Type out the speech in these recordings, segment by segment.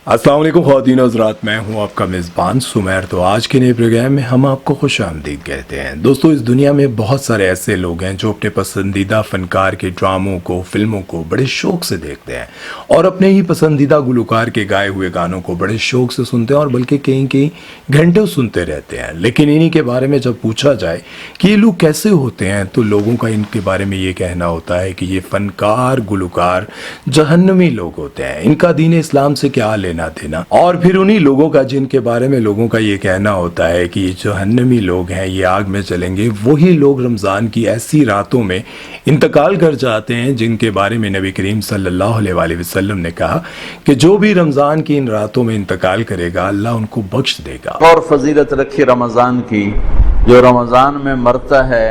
अस्सलाम वालेकुम ख़वातीन हज़रात, मैं हूं आपका मेज़बान सुमैर। तो आज के नए प्रोग्राम में हम आपको खुश आमदीद कहते हैं। दोस्तों, इस दुनिया में बहुत सारे ऐसे लोग हैं जो अपने पसंदीदा फ़नकार के ड्रामों को, फिल्मों को बड़े शौक़ से देखते हैं और अपने ही पसंदीदा गुलकार के गाए हुए गानों को बड़े शौक़ से सुनते हैं और बल्कि कई कई घंटों सुनते रहते हैं। लेकिन इन्हीं के बारे में जब पूछा जाए कि ये लोग कैसे होते हैं, तो लोगों का इनके बारे में ये कहना होता है कि ये फ़नकार गुलकार जहन्नमी लोग होते हैं, इनका दीन इस्लाम से क्या लेना देना। और फिर उन्हीं लोगों का जिनके बारे में लोगों का ये कहना होता है कि ये जहन्नमी लोग हैं, ये आग में चलेंगे, वही लोग रमज़ान की ऐसी रातों में इंतकाल कर जाते हैं जिनके बारे में नबी करीम सल्लल्लाहु अलैहि वसल्लम ने कहा कि जो भी रमज़ान की इन रातों में इंतकाल करेगा अल्लाह उनको बख्श देगा। और फजीलत रखी रमज़ान की, जो रमज़ान में मरता है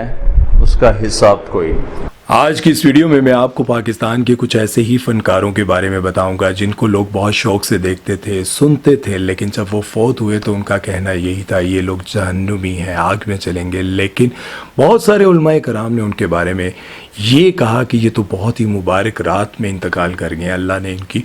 उसका हिसाब कोई नहीं। आज की इस वीडियो में मैं आपको पाकिस्तान के कुछ ऐसे ही फनकारों के बारे में बताऊंगा जिनको लोग बहुत शौक से देखते थे, सुनते थे, लेकिन जब वो फौत हुए तो उनका कहना यही था ये लोग जहन्नुमी हैं, आग में चलेंगे। लेकिन बहुत सारे उलमाए कराम ने उनके बारे में ये कहा कि ये तो बहुत ही मुबारक रात में इंतकाल कर गए, अल्लाह ने इनकी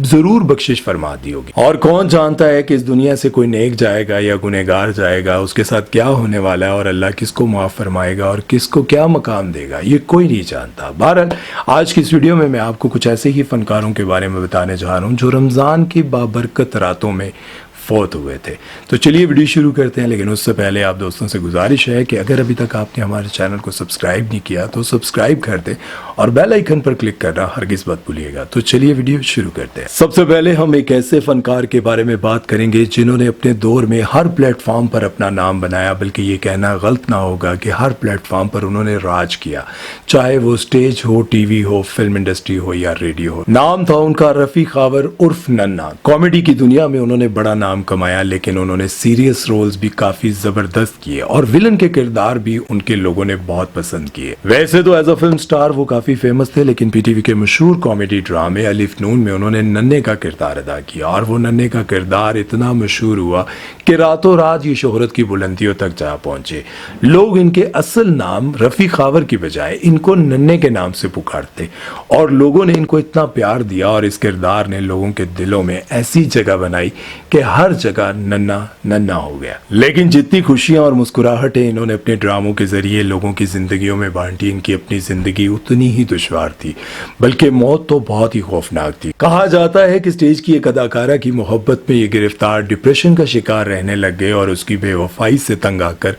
ज़रूर बख्शिश फरमा दी होगी। और कौन जानता है कि इस दुनिया से कोई नेक जाएगा या गुनहगार जाएगा, उसके साथ क्या होने वाला है और अल्लाह किसको माफ़ फरमाएगा और किसको क्या मकाम देगा, ये कोई नहीं जानता। बहरहाल आज की इस वीडियो में मैं आपको कुछ ऐसे ही फ़नकारों के बारे में बताने जा रहा हूँ जो रमज़ान की बाबरकत रातों में फौत हुए थे। तो चलिए वीडियो शुरू करते हैं, लेकिन उससे पहले आप दोस्तों से गुजारिश है कि अगर अभी तक आपने हमारे चैनल को सब्सक्राइब नहीं किया तो सब्सक्राइब कर दें और बेल आइकन पर क्लिक करना हरगिज़ मत भूलिएगा। तो चलिए वीडियो शुरू करते हैं। सबसे पहले हम एक ऐसे फनकार के बारे में बात करेंगे जिन्होंने अपने दौर में हर प्लेटफॉर्म पर अपना नाम बनाया, बल्कि ये कहना गलत ना होगा कि हर प्लेटफॉर्म पर उन्होंने राज किया, चाहे वो स्टेज हो, टीवी हो, फिल्म इंडस्ट्री हो या रेडियो हो। नाम था उनका रफ़ी खावर उर्फ नन्ना। कॉमेडी की दुनिया में उन्होंने बड़ा नाम कमाया, लेकिन उन्होंने सीरियस रोल्स भी काफी जबरदस्त किए और विलन के किरदार भी उनके लोगों ने बहुत पसंद किए। वैसे तो एज अ फिल्म स्टार वो काफी फेमस थे, लेकिन पीटीवी के मशहूर कॉमेडी ड्रामे अलिफ नून में उन्होंने नन्हे का किरदार अदा किया और वो नन्हे का किरदार इतना मशहूर हुआ कि रातों रात ये शोहरत की बुलंदियों तक जा पहुंचे। लोग इनके असल नाम रफ़ी खावर की बजाय इनको नन्हे के नाम से पुकारते और लोगों ने इनको इतना प्यार दिया और इस किरदार ने लोगों के दिलों में ऐसी जगह बनाई कि हर जगह नन्ना नन्ना हो गया। लेकिन जितनी खुशियां और मुस्कुराहटें इन्होंने अपने ड्रामों के जरिए लोगों की जिंदगियों में बांटी, इनकी अपनी जिंदगी उतनी ही दुश्वार थी, बल्कि मौत तो बहुत ही खौफनाक थी। कहा जाता है कि स्टेज की एक अदाकारा की मोहब्बत में ये गिरफ्तार डिप्रेशन का शिकार रहने लग गए और उसकी बेवफाई से तंग आकर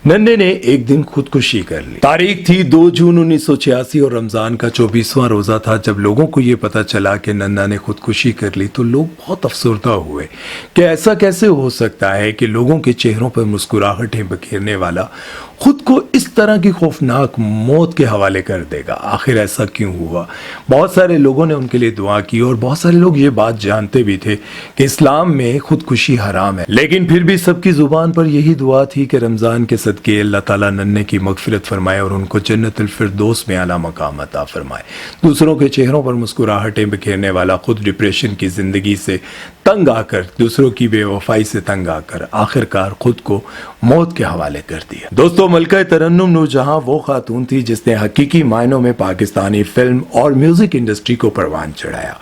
नन्हे ने एक दिन खुदकुशी कर ली। तारीख थी 2 जून 1986 और रमजान का 24वां रोजा था। जब लोगों को ये पता चला कि नन्ना ने खुदकुशी कर ली तो लोग बहुत अफसरदा हुए कि ऐसा कैसे हो सकता है कि लोगों के चेहरों पर मुस्कुराहटें बखेरने वाला खुद को इस तरह की खौफनाक मौत के हवाले कर देगा। आखिर ऐसा क्यों हुआ? बहुत सारे लोगों ने उनके लिए दुआ की और बहुत सारे लोग ये बात जानते भी थे कि इस्लाम में खुदकुशी हराम है, लेकिन फिर भी सबकी जुबान पर यही दुआ थी कि रमजान के सदके अल्लाह ताला नन्हे की मगफिरत फरमाए और उनको जन्नतुल फिरदौस में आला मकाम अता फरमाए। दूसरों के चेहरों पर मुस्कुराहटें बिखेरने वाला खुद डिप्रेशन की जिंदगी से तंग आकर, दूसरों की बेवफाई से तंग आकर आखिरकार खुद को मौत के हवाले कर दिया। दोस्तों, मलका तरन्नुम नूरजहां वो खातून थी जिसने हकीकी मायनों में पाकिस्तानी फिल्म और म्यूजिक इंडस्ट्री को परवान चढ़ाया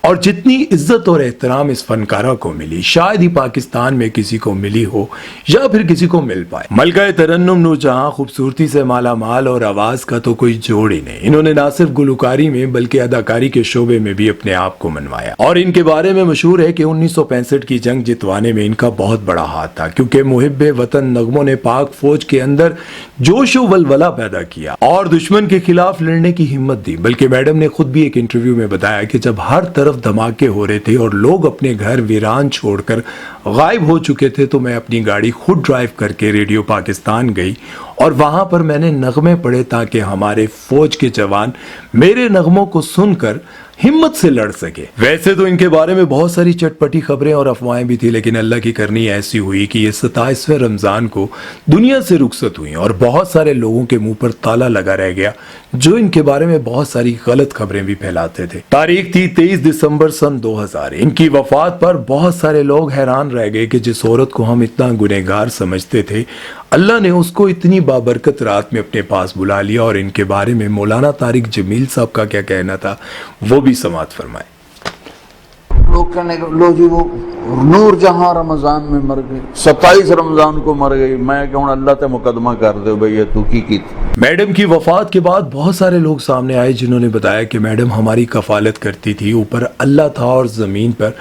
और जितनी इज्जत और एहतराम इस फनकारा को मिली शायद ही पाकिस्तान में किसी को मिली हो या फिर किसी को मिल पाए। मलका तरन्नुम नूरजहां खूबसूरती से माला माल और आवाज का तो कोई जोड़ ही नहीं। इन्होंने ना सिर्फ गुलकारी में बल्कि अदाकारी के शोबे में भी अपने आप को मनवाया और इनके बारे में मशहूर है कि 1965 की जंग जितवाने में इनका बहुत बड़ा हाथ था, क्योंकि मुहिब्बे वतन नगमों ने पाक फौज के अंदर जोश व वलवला पैदा किया और दुश्मन के खिलाफ लड़ने की हिम्मत दी। बल्कि मैडम ने खुद भी एक इंटरव्यू में बताया कि जब हर तरफ धमाके हो रहे थे और लोग अपने घर वीरान छोड़कर गायब हो चुके थे तो मैं अपनी गाड़ी खुद ड्राइव करके रेडियो पाकिस्तान गई और वहां पर मैंने नगमे पढ़े ताकि हमारे फौज के जवान मेरे नगमों को सुनकर हिम्मत से लड़ सके। वैसे तो इनके बारे में बहुत सारी चटपटी खबरें और अफवाहें भी थी, लेकिन अल्लाह की करनी ऐसी हुई कि ये 27वें रमजान को दुनिया से रुखसत हुई और बहुत सारे लोगों के मुंह पर ताला लगा रह गया जो इनके बारे में बहुत सारी गलत खबरें भी फैलाते थे। तारीख थी 23 दिसंबर सन 2000। इनकी वफात पर बहुत सारे लोग हैरान रह गए कि जिस औरत को हम इतना गुनहगार समझते थे अल्लाह ने उसको इतनी बाबरकत रात में अपने पास बुला लिया। और इनके बारे में मौलाना तारिक जमील साहब का क्या कहना था वो भी समाअत फरमाए। لوگ کہنے کہ لو جی وہ نور جہاں رمضان میں مر گئی، 27 رمضان کو مر گئی، میں کہوں اللہ تے مقدمہ کر دے بھئی یہ تو کی تھی۔ میڈم کی وفات کے بعد بہت سارے لوگ سامنے آئے جنہوں نے بتایا کہ میڈم ہماری کفالت کرتی تھی، اوپر اللہ تھا اور زمین پر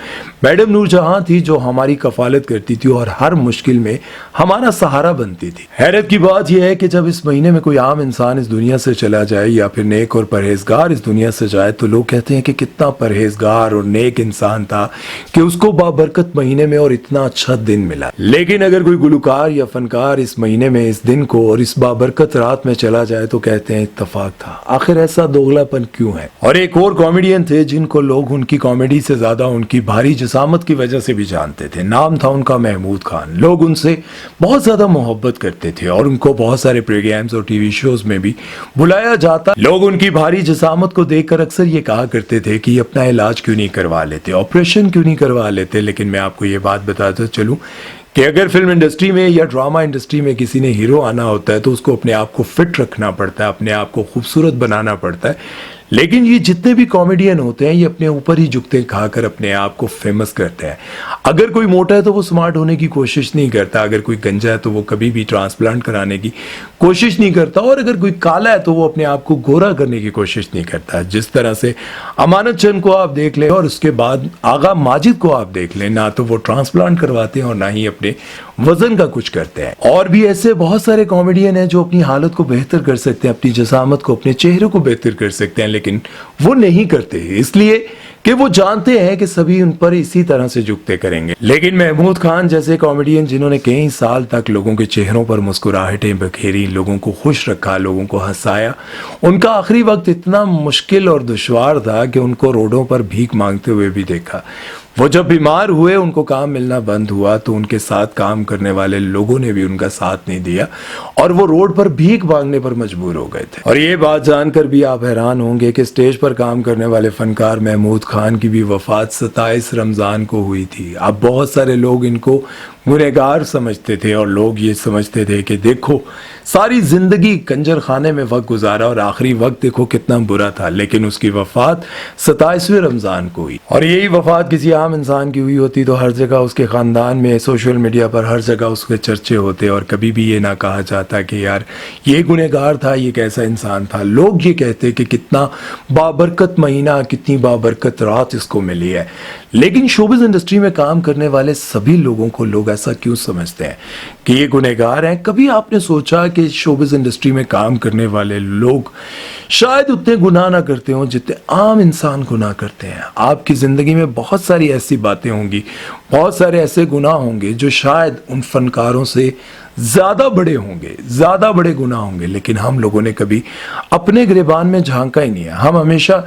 میڈم نور جہاں تھی جو ہماری کفالت کرتی تھی اور ہر مشکل میں ہمارا سہارا بنتی تھی۔ حیرت کی بات یہ ہے کہ جب اس مہینے میں کوئی عام انسان اس دنیا سے چلا جائے یا پھر نیک اور پرہیزگار اس دنیا سے جائے تو لوگ کہتے ہیں کہ کتنا پرہیزگار اور نیک انسان تھا کہ اس کو بابرکت مہینے میں اور اتنا اچھا دن ملا۔ لیکن اگر کوئی گلوکار یا فنکار اس مہینے میں اس دن کو اور اس بابرکت رات میں چلا جائے تو کہتے ہیں اتفاق تھا۔ آخر ایسا دوغلا پن کیوں ہے؟ اور ایک اور کامیڈین تھے جن کو لوگ ان کی کامیڈی سے زیادہ ان کی بھاری جسامت کی وجہ سے بھی جانتے تھے۔ نام تھا ان کا محمود خان۔ لوگ ان سے بہت زیادہ محبت کرتے تھے اور ان کو بہت سارے پروگرامز اور ٹی وی شوز میں بھی بلایا جاتا۔ لوگ ان کی بھاری جسامت کو دیکھ کر اکثر یہ کہا کرتے تھے کہ یہ اپنا علاج کیوں نہیں کروا لیتے، آپریشن کیوں نہیں کروا لیتے۔ لیکن میں آپ کو یہ بات بتاتا چلوں کہ اگر فلم انڈسٹری میں یا ڈرامہ انڈسٹری میں کسی نے ہیرو آنا ہوتا ہے تو اس کو اپنے آپ کو فٹ رکھنا پڑتا ہے، اپنے آپ کو خوبصورت بنانا پڑتا ہے۔ لیکن یہ جتنے بھی کامیڈین ہوتے ہیں یہ اپنے اوپر ہی جھکتے کھا کر اپنے آپ کو فیمس کرتے ہیں۔ اگر کوئی موٹا ہے تو وہ سمارٹ ہونے کی کوشش نہیں کرتا، اگر کوئی گنجا ہے تو وہ کبھی بھی ٹرانسپلانٹ کرانے کی کوشش نہیں کرتا، اور اگر کوئی کالا ہے تو وہ اپنے آپ کو گورا کرنے کی کوشش نہیں کرتا۔ جس طرح سے امانت چند کو آپ دیکھ لیں اور اس کے بعد آغا ماجد کو آپ دیکھ لیں، نہ تو وہ ٹرانسپلانٹ کرواتے ہیں اور نہ ہی اپنے وزن کا کچھ کرتے ہیں۔ اور بھی ایسے بہت سارے کامیڈین ہیں جو اپنی حالت کو بہتر کر سکتے ہیں، اپنی جسامت کو، اپنے چہرے کو بہتر کر سکتے ہیں، لیکن وہ نہیں کرتے، اس لیے کہ وہ جانتے ہیں کہ سبھی ان پر اسی طرح سے جھکتے کریں گے۔ لیکن محمود خان جیسے کامیڈین جنہوں نے کئی سال تک لوگوں کے چہروں پر مسکراہٹیں بکھیری، لوگوں کو خوش رکھا، لوگوں کو ہنسایا، ان کا آخری وقت اتنا مشکل اور دشوار تھا کہ ان کو روڈوں پر بھیک مانگتے ہوئے بھی دیکھا۔ وہ جب بیمار ہوئے، ان کو کام ملنا بند ہوا تو ان کے ساتھ کام کرنے والے لوگوں نے بھی ان کا ساتھ نہیں دیا اور وہ روڈ پر بھیک مانگنے پر مجبور ہو گئے تھے۔ اور یہ بات جان کر بھی آپ حیران ہوں گے کہ اسٹیج پر کام کرنے والے فنکار محمود خان کی بھی وفات 27 رمضان کو ہوئی تھی۔ اب بہت سارے لوگ ان کو گنہگار سمجھتے تھے اور لوگ یہ سمجھتے تھے کہ دیکھو ساری زندگی کنجر خانے میں وقت گزارا اور آخری وقت دیکھو کتنا برا تھا، لیکن اس کی وفات 27ویں رمضان کو ہوئی۔ اور یہی وفات کسی عام انسان کی ہوئی ہوتی تو ہر جگہ اس کے خاندان میں، سوشل میڈیا پر ہر جگہ اس کے چرچے ہوتے اور کبھی بھی یہ نہ کہا جاتا کہ یار یہ گنہگار تھا، یہ کیسا انسان تھا۔ لوگ یہ کہتے کہ کتنا بابرکت مہینہ، کتنی بابرکت رات اس کو ملی ہے۔ لیکن شوبز انڈسٹری میں کام کرنے والے سبھی لوگوں کو لوگ ایسا کیوں سمجھتے ہیں کہ یہ گنہگار ہیں؟ کبھی آپ نے سوچا کہ شوبز انڈسٹری میں کام کرنے والے لوگ شاید اتنے گناہ نہ کرتے ہوں جتنے عام انسان گناہ کرتے ہیں؟ آپ کی زندگی میں بہت ساری ایسی باتیں ہوں گی، بہت سارے ایسے گناہ ہوں گے جو شاید ان فنکاروں سے زیادہ بڑے ہوں گے، زیادہ بڑے گناہ ہوں گے، لیکن ہم لوگوں نے کبھی اپنے گریبان میں جھانکا ہی نہیں ہے۔ ہم ہمیشہ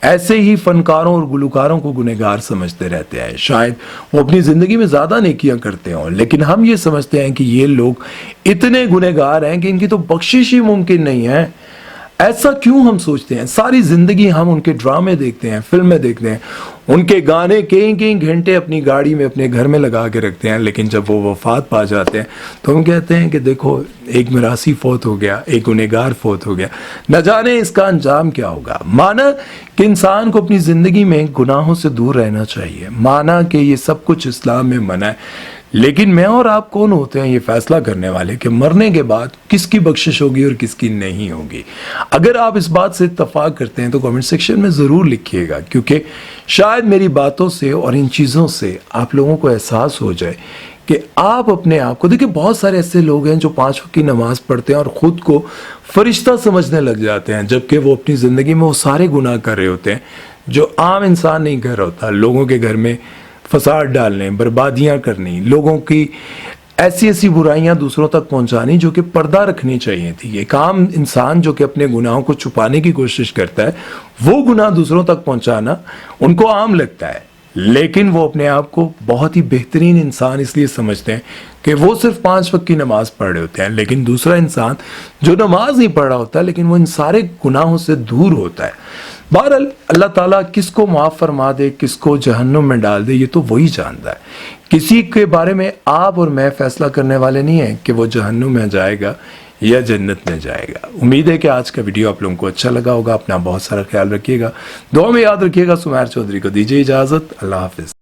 ایسے ہی فنکاروں اور گلوکاروں کو گنہگار سمجھتے رہتے ہیں۔ شاید وہ اپنی زندگی میں زیادہ نیکیاں کرتے ہوں، لیکن ہم یہ سمجھتے ہیں کہ یہ لوگ اتنے گنہگار ہیں کہ ان کی تو بخشش ہی ممکن نہیں ہے۔ ایسا کیوں ہم سوچتے ہیں؟ ساری زندگی ہم ان کے ڈرامے دیکھتے ہیں، فلمیں دیکھتے ہیں، ان کے گانے کئی گھنٹے اپنی گاڑی میں اپنے گھر میں لگا کے رکھتے ہیں، لیکن جب وہ وفات پا جاتے ہیں تو ہم کہتے ہیں کہ دیکھو ایک مراثی فوت ہو گیا، ایک گنہگار فوت ہو گیا، نہ جانے اس کا انجام کیا ہوگا۔ مانا کہ انسان کو اپنی زندگی میں گناہوں سے دور رہنا چاہیے، مانا کہ یہ سب کچھ اسلام میں منع ہے، لیکن میں اور آپ کون ہوتے ہیں یہ فیصلہ کرنے والے کہ مرنے کے بعد کس کی بخشش ہوگی اور کس کی نہیں ہوگی؟ اگر آپ اس بات سے اتفاق کرتے ہیں تو کمنٹ سیکشن میں ضرور لکھیے گا، کیونکہ شاید میری باتوں سے اور ان چیزوں سے آپ لوگوں کو احساس ہو جائے کہ آپ اپنے آپ کو دیکھیں۔ بہت سارے ایسے لوگ ہیں جو 5 وقت کی نماز پڑھتے ہیں اور خود کو فرشتہ سمجھنے لگ جاتے ہیں، جبکہ وہ اپنی زندگی میں وہ سارے گناہ کر رہے ہوتے ہیں جو عام انسان نہیں کر رہا ہوتا۔ لوگوں کے گھر میں فساد ڈالنے، بربادیاں کرنی، لوگوں کی ایسی برائیاں دوسروں تک پہنچانی جو کہ پردہ رکھنی چاہیے تھی۔ ایک عام انسان جو کہ اپنے گناہوں کو چھپانے کی کوشش کرتا ہے، وہ گناہ دوسروں تک پہنچانا ان کو عام لگتا ہے، لیکن وہ اپنے آپ کو بہت ہی بہترین انسان اس لیے سمجھتے ہیں کہ وہ صرف 5 وقت کی نماز پڑھ رہے ہوتے ہیں، لیکن دوسرا انسان جو نماز نہیں پڑھ رہا ہوتا لیکن وہ ان سارے گناہوں سے دور ہوتا ہے۔ بہرحال اللہ تعالیٰ کس کو معاف فرما دے، کس کو جہنم میں ڈال دے، یہ تو وہی جانتا ہے۔ کسی کے بارے میں آپ اور میں فیصلہ کرنے والے نہیں ہیں کہ وہ جہنم میں جائے گا یا جنت میں جائے گا۔ امید ہے کہ آج کا ویڈیو آپ لوگوں کو اچھا لگا ہوگا۔ اپنا بہت سارا خیال رکھیے گا، دعا میں یاد رکھیے گا۔ سمیر چودھری کو دیجیے اجازت، اللہ حافظ۔